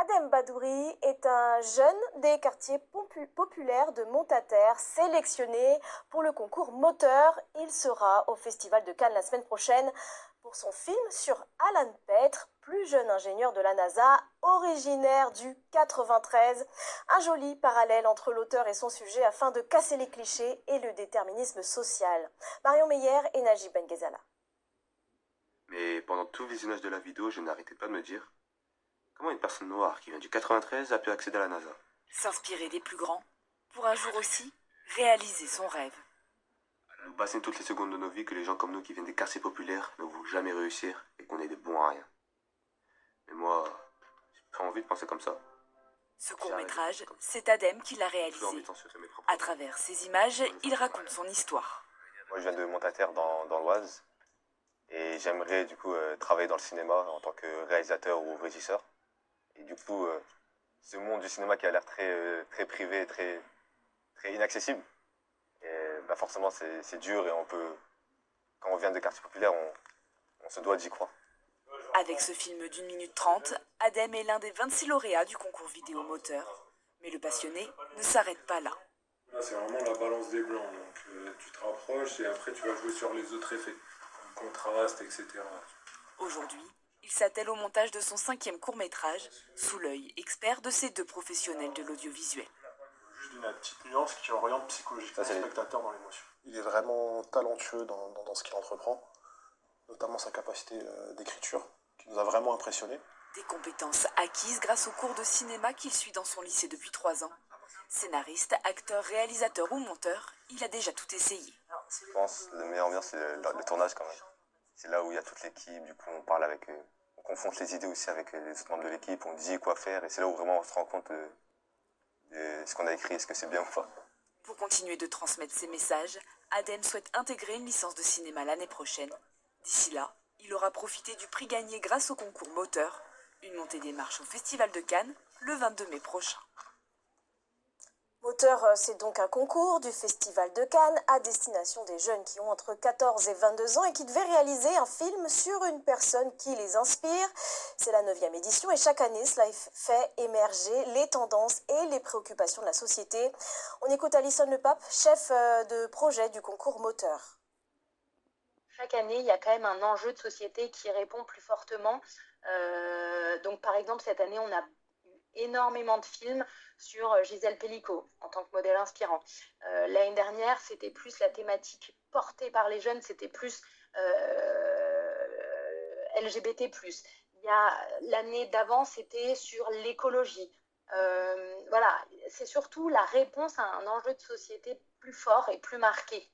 Adem Badouri est un jeune des quartiers populaires de Montaterre, sélectionné pour le concours moteur. Il sera au Festival de Cannes la semaine prochaine pour son film sur Alan Petre, plus jeune ingénieur de la NASA, originaire du 93. Un joli parallèle entre l'auteur et son sujet afin de casser les clichés et le déterminisme social. Marion Meyer et Najib Ben-Ghezala. Mais pendant tout le visionnage de la vidéo, je n'arrêtais pas de me dire comment une personne noire qui vient du 93 a pu accéder à la NASA. S'inspirer des plus grands, pour un jour aussi réaliser son rêve. Nous bassiner toutes les secondes de nos vies que les gens comme nous qui viennent des quartiers populaires ne vont jamais réussir et qu'on est des bons à rien. Mais moi, j'ai pas envie de penser comme ça. Ce court-métrage, c'est Adem qui l'a réalisé. À travers ces images, il raconte son histoire. Moi, je viens de Montaterre dans l'Oise et j'aimerais du coup travailler dans le cinéma en tant que réalisateur ou régisseur. Et du coup, ce monde du cinéma qui a l'air très privé, très inaccessible, et bah forcément c'est dur et quand on vient de quartiers populaires, on se doit d'y croire. Avec ce film d'1 minute 30, Adem est l'un des 26 lauréats du concours vidéo moteur. Mais le passionné ne s'arrête pas là. Là, c'est vraiment la balance des blancs, donc tu te rapproches et après tu vas jouer sur les autres effets, le contraste, etc. Aujourd'hui, il s'attelle au montage de son 5e court-métrage, sous l'œil expert de ces 2 professionnels de l'audiovisuel. Juste une petite nuance qui oriente psychologiquement le spectateur dans l'émotion. Il est vraiment talentueux dans ce qu'il entreprend, notamment sa capacité d'écriture, qui nous a vraiment impressionnés. Des compétences acquises grâce aux cours de cinéma qu'il suit dans son lycée depuis 3 ans. Scénariste, acteur, réalisateur ou monteur, il a déjà tout essayé. Je pense que le meilleur bien, c'est le tournage quand même. C'est là où il y a toute l'équipe, du coup on parle avec eux, on confronte les idées aussi avec les autres membres de l'équipe, on dit quoi faire et c'est là où vraiment on se rend compte de ce qu'on a écrit, est-ce que c'est bien ou pas. Pour continuer de transmettre ses messages, Adem souhaite intégrer une licence de cinéma l'année prochaine. D'ici là, il aura profité du prix gagné grâce au concours moteur, une montée des marches au Festival de Cannes le 22 mai prochain. Moteur, c'est donc un concours du Festival de Cannes à destination des jeunes qui ont entre 14 et 22 ans et qui devaient réaliser un film sur une personne qui les inspire. C'est la 9e édition et chaque année, cela fait émerger les tendances et les préoccupations de la société. On écoute Alison Lepape, chef de projet du concours moteur. Chaque année, il y a quand même un enjeu de société qui répond plus fortement. Donc par exemple, cette année, on a énormément de films sur Gisèle Pellicot en tant que modèle inspirant. L'année dernière, c'était plus la thématique portée par les jeunes, c'était plus LGBT+. L'année d'avant, c'était sur l'écologie. Voilà, c'est surtout la réponse à un enjeu de société plus fort et plus marqué.